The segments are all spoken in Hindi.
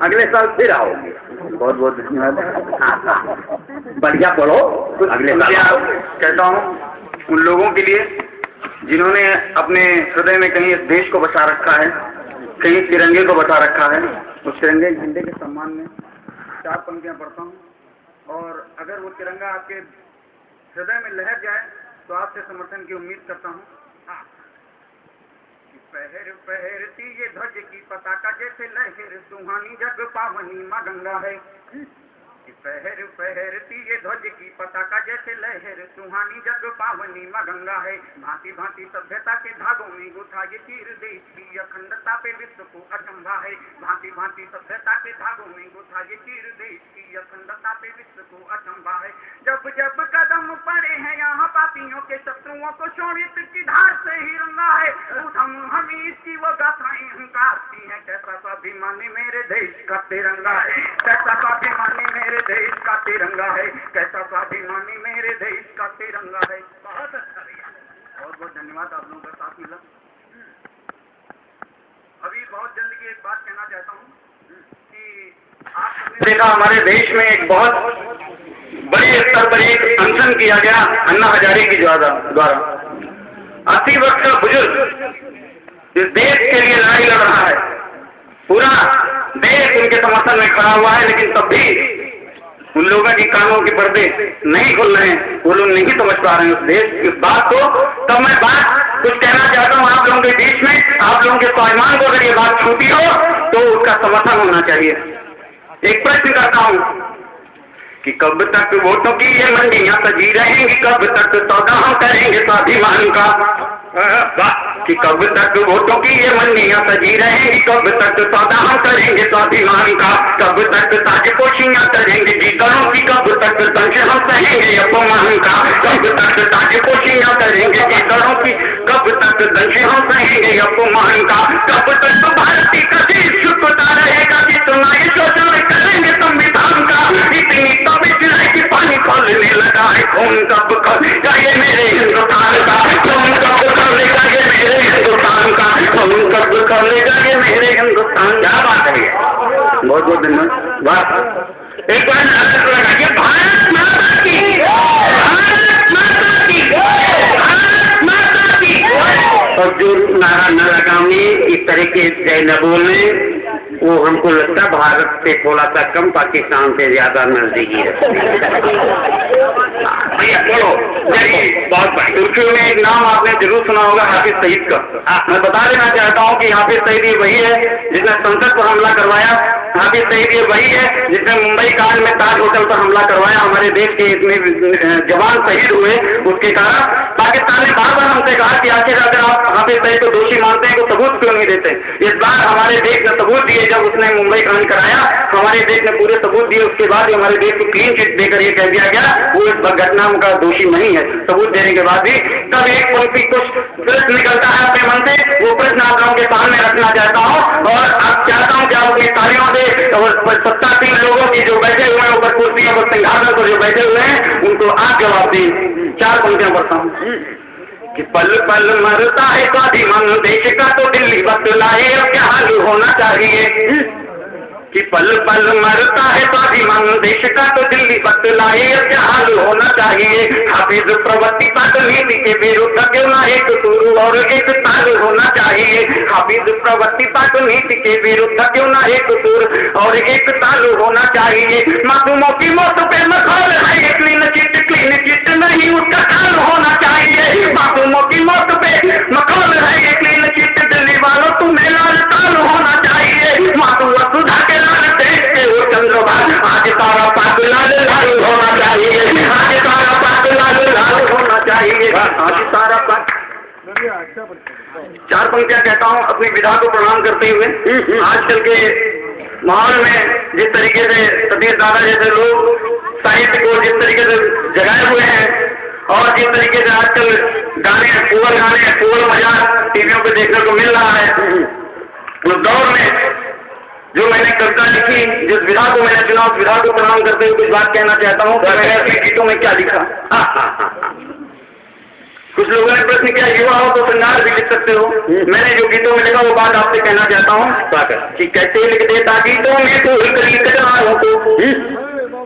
अगले साल फिर आओगे। बहुत बहुत धन्यवाद। बढ़िया पढ़ो, अगले साल कहता हूँ उन लोगों के लिए जिन्होंने अपने हृदय में कहीं इस देश को बसा रखा है, कहीं तिरंगे को बसा रखा है, उस तिरंगे झंडे के सम्मान में 4 पंक्तियां पढ़ता हूँ। और अगर वो तिरंगा आपके हृदय में लहर जाए तो आपसे समर्थन की उम्मीद करता हूँ। पहर पहरती ये ध्वज की पताका जैसे लहर सुहानी जग पावनी माँ गंगा है। पहर पहरती ये ध्वज की पताका जैसे लहर सुहानी जग पावनी माँ गंगा है। भांति भांति सभ्यता के धागों में गुथा ये तीर देश की अखंडता पे विश्व को अचंभा है। भांति भांति सभ्यता के धागों में गुथा ये तीर देश की अखंडता पे विश्व को अचंभा है। जब जब कदम पड़े हैं यहाँ पापियों के शत्रुओं को शोणित की धार से ही रंगा है। हम इसकी वो गाथाएं हंकारती हैं। कैसा स्वाभिमानी मेरे देश का तिरंगा है, कैसा स्वाभिमानी मेरे देश का तिरंगा है, कैसा स्वाभिमानी मेरे देश का तिरंगा है। बहुत अच्छा भैया, बहुत बहुत धन्यवाद, आप लोगों का साथ मिला। अभी बहुत जल्द की एक बात कहना चाहता हूँ कि आपने देखा हमारे देश में एक बहुत बड़े स्तर पर एक अनशन किया गया अन्ना हजारे की द्वारा। 80 वर्ष का बुजुर्ग इस देश के लिए लड़ाई लड़ रहा है, पूरा देश उनके समर्थन में खड़ा हुआ है, लेकिन तब भी उन लोगों की कानों के पर्दे नहीं खुल रहे हैं, वो लोग नहीं समझ पा रहे हैं उस देश की बात को। तब मैं बात कुछ कहना चाहता हूँ आप लोगों के बीच में, आप लोगों के स्वाभिमान को अगर ये बात छूती हो तो उसका समर्थन होना चाहिए। एक प्रश्न करता हूँ कि कब तक वोटों की ये मंडियां सजी रहेंगी, कब तक सौदा हम करेंगे स्वाभिमान का। कि कब तक वोटों की ये मंडियां सजी रहेंगी, कब तक सौदा हम करेंगे स्वाभिमान का। कब तक ताजपोशियां करेंगे गीतों की, कब तक दंश हम सहेंगे अपमान का। कब तक ताजपोशियां करेंगे गीतों की, कब तक दंश हम सहेंगे अपमान का। कब तक भारतीय का देश छुपता रहेगा, जितना ये शोषण करेंगे संविधान का। इतनी कि पानी खोलने लगा है खून कब खोलेगा ये मेरे हिंदुस्तान का। खून कब खोलेगा ये मेरे हिंदुस्तान का। खून कब खोलेगा ये मेरे हिंदुस्तान। क्या बात है, बहुत बहुत धन्यवाद। वाह, एक बार लगाइए भारत माता की, भारत माता की, भारत माता की। और जो नारा न लगाने इस तरह के जय न बोलने, वो हमको लगता है भारत से थोड़ा सा कम, पाकिस्तान से ज्यादा नजदीकी है। भैया बोलो, बहुत तुर्की में एक नाम आपने जरूर सुना होगा, हाफिज सईद का। मैं बता देना चाहता हूँ कि हाफिज सईद ये वही है जिसने संसद पर हमला करवाया। हाफिज सईद ये वही है जिसने मुंबई कांड में ताज होटल पर हमला करवाया। हमारे देश के इतने जवान शहीद हुए उसके कारण। पाकिस्तान ने बार बार हमसे कहा कि आखिर अगर आप हाफिज सईद को दोषी मानते हैं तो सबूत क्यों नहीं देते। इस बार हमारे देश ने सबूत दिए। जब उसने मुंबई कांड कराया हमारे देश ने पूरे सबूत दिए। उसके बाद हमारे देश को क्लीन चिट देकर ये कह दिया गया वो इस घटना का दोषी नहीं है। सबूत देने के बाद भी तब एक पंक्ति कुछ प्रश्न निकलता है अपने मन से, वो प्रश्न आप लोगों के सामने रखना चाहता हूँ। और अब चाहता हूँ कि आप अपनी तालियों से 77 लोगों की जो बैठे हुए हैं ऊपर कुर्सियों पर सिंहासन पर जो बैठे हुए हैं उनको आप जवाब दें। 4 पंक्तियां पढ़ता हूँ कि पल पल मरता है स्वाभिमान देश का तो दिल्ली बतलाए क्या हाल होना चाहिए। कि पल पल मरता है स्वाभिमान देश का तो दिल्ली बतलाए क्या हाल होना चाहिए। हाफिज प्रवृत्ति पाठ नीति के विरुद्ध क्यों ना एक सुर और एक ताल होना चाहिए। हाफिज प्रवृत्ति पाठ नीति के विरुद्ध क्यों ना एक सुर और एक ताल होना चाहिए। मासूमों की मौत पे मखौल है क्लीन चिट नहीं उसका ताल होना चाहिए। मासूमों की मौत पे मखौल है क्लीन चिट, दिल्ली वालों तुम्हें लाल ताल होना चाहिए। मासूम सुधा के लाल देश के वो चंद्रभान, आज तारा पाक लाल लाल होना चाहिए। आज तारा पाक लाल लाल होना चाहिए। आज तारा पाक। 4 पंक्तियां कहता हूँ अपनी विधा को प्रणाम करते हुए। आजकल के माहौल में जिस तरीके से सतीश दादा जैसे लोग साहित्य को जिस तरीके से जगाए हुए हैं और जिस तरीके से आजकल गाने पुअर मजाक टीवियों पे देखने को मिल रहा है, उस दौर में जो मैंने कविता लिखी, जिस विधा को मैंने चुना उस विधा को प्रणाम करते हुए कुछ बात कहना चाहता हूँ। मैंने अपने गीतों में क्या लिखा। कुछ लोगों ने प्रश्न किया, युवा हो तो श्रृंगार भी लिख सकते हो। मैंने जो गीतों में लिखा वो बात आपसे कहना चाहता हूँ कि कैसे लिख देता गीतों में फूल कली कटनारों को,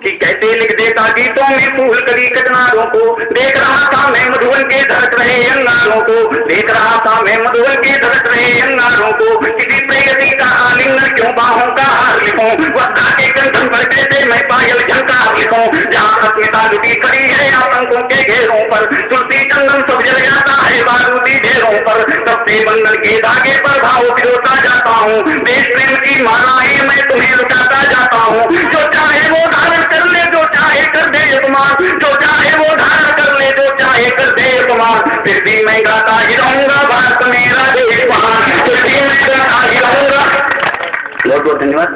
कि कैसे लिख देता गीतों में फूल कली कटनारों को। देख रहा था मैं मधुबन के धड़क रहे अंगारों को, देख रहा था मैं मधुबन के धड़क रहे अंगारों को। किसी प्रेयसी का आलिंगन क्यों बाहों का हार लिखूं, वस्ता के कंधन पर कैसे मैं पायल झंकार लिखूं। जहाँ अस्मिता लुटी खड़ी है आतंकों के घेरों पर, तुलसी चंदन सब जल जाता है बारूदी ढेरों पर। तब से बंधन के धागे पर भाव पिरोता जाता हूँ, देश प्रेम की मालाएं मैं तुम्हें लुटाता जाता हूँ। जो चाहे वो धारण कर ले, जो चाहे कर दे अपमान, जो चाहे वो धारण कर ले, जो चाहे कर दे अपमान। फिर भी मैं गाता ही रहूंगा भारत मेरा देश महान, फिर भी मैं गाता ही रहूंगा। बहुत बहुत धन्यवाद।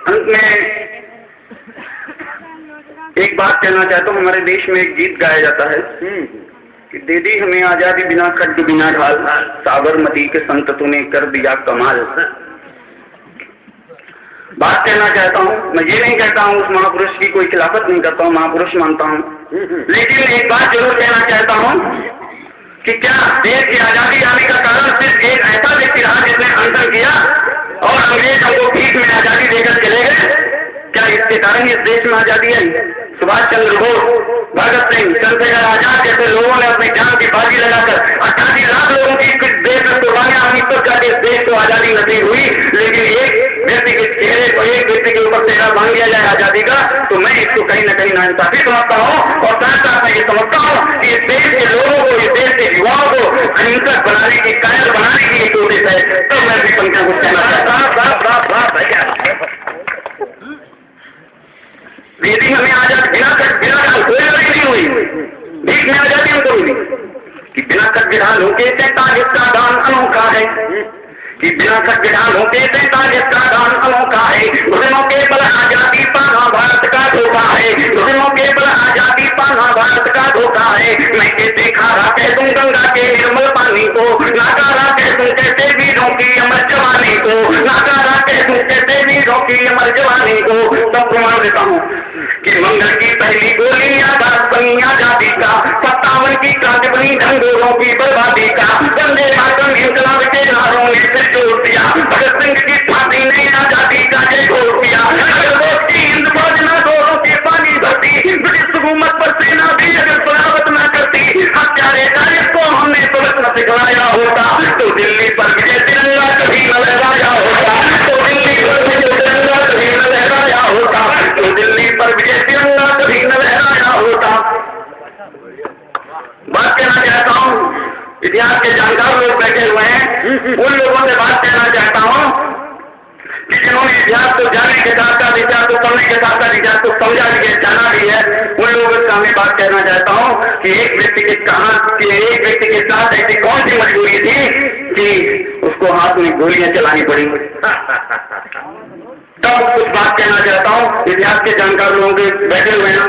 अंत में एक बात कहना चाहता हूँ, हमारे देश में एक गीत गाया जाता है कि दे दी हमें आजादी बिना खड्ड बिना ढाल, साबरमती के संत तूने कर दिया कमाल। बात कहना चाहता हूँ, मैं ये नहीं कहता हूँ उस महापुरुष की कोई खिलाफत नहीं करता हूँ, महापुरुष मानता हूँ, लेकिन एक बात जरूर कहना चाहता हूँ कि क्या देश की आजादी आने का कारण सिर्फ एक ऐसा व्यक्ति रहा जिसने आंदोलन किया और अंग्रेज हमको बीच में आजादी देकर चले गए? क्या इसके कारण इस देश में आजादी आई? सुभाष चंद्र बोस, भगत सिंह, चंद्रशेखर आजाद जैसे लोगों ने अपनी जान की बाजी लगाकर 88 लाख लोगों की देश में कुर्बानियां हुई, तब जाके इस देश को आजादी नसीब हुई। लेकिन एक व्यक्ति के चेहरे पर, एक व्यक्ति के ऊपर चेहरा बांध दिया जाए आजादी का, तो मैं इसको कहीं न कहीं नाइंसाफी समझता हूँ। और साथ साथ मैं ये समझता हूँ कि इस देश के लोगों को, इस देश के युवाओं को अहिंसक बनाने की, कायल बनाने की कोशिश है। तो मैं भी पंक्तियां कुछ कहना चाहता हूँ। यदि हमें आजाद बिना कोई लड़ाई नहीं हुई, बीच में आजादी हमको मिली कि बिना कट विधानों के 43 का दान अनोखा है, कि बिना कट विधानों के 43 का दान अनोखा है। मुस्लिमों के बल आजादी पाना भारत का धोखा है, मुस्लिमों के बल आजादी पाना भारत का धोखा है। मैं कैसे खारा कह दूं गंगा के निर्मल पानी को, नाकारा कह दूं कैसे वीरों की अमर जवानी को, नाकारा कह दूं कैसे वीरों की अमर जवानी को। तब प्रमाण देता हूँ कि मंगल की पहली गोली आजाद बनी आजादी का, 57 की क्रांति बनी ढंगोरों की बर्बादी का। वंदे मातरम इंकलाब के नारों ने फिर जोड़ दिया, भगत सिंह की फांसी ने आजादी का जय घोष दिया। अगर देश की हिंद फौज न दोनों के पानी भरती, ब्रिटिश हुकूमत पर सेना भी अगर बरावत न करती, हत्यारे तारीख को हमने सबक न सिखलाया होता, तो दिल्ली पर विजय तिरंगा कभी न लहराया होता, तो दिल्ली पर विजय तिरंगा कभी न लहराया होता, तो दिल्ली पर विजय तिरंगा कभी न लहराया होता। बात कहना चाहता हूँ, इतिहास के जानकार लोग बैठे हुए हैं, उन लोगों से बात कहना चाहता हूँ कि जिन्होंने इतिहास को जानने के साथ साथ, इतिहास को पढ़ने के साथ साथ इतिहास को समझा भी है, जाना भी है, उन लोगों से मैं बात कहना चाहता हूँ कि एक व्यक्ति के साथ ऐसी कौन सी मजबूरी थी कि उसको हाथ में गोलियां चलानी पड़ी। तब कुछ बात कहना चाहता हूँ, इतिहास के जानकार लोगों के बैठे हुए हैं,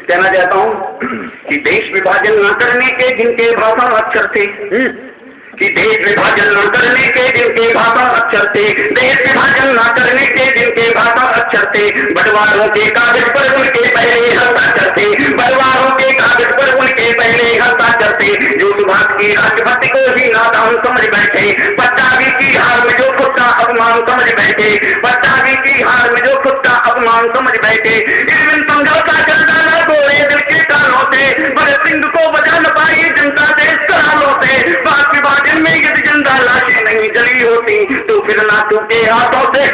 कहना चाहता हूँ कि देश विभाजन न करने के जिनके भाषा अक्षर थे, कि देश विभाजन न करने के जिनके भाषा अक्षर थे, देश विभाजन न करने के जिनके भाषा अक्षर थे, बंटवारों के कागज पर उनके पहले हस्ताक्षर थे, बंटवारों के कागज पर उनके पहले हस्ताक्षर थे। जो सुभाष की राष्ट्रभक्ति को ही नादान समझ बैठे, 28वीं की हार में जो खुद का अपमान समझ बैठे, 28वीं की हार में जो खुद का अपमान समझ बैठे। इस दिन समझौता कर डाला गोरे दिल के कानों से, भगत सिंह को बचा न पाई जनता देश करालों से। बात विभाजन में यदि जिंदा लाशें नहीं जली होती, तो फिर ना टूटे हाथों से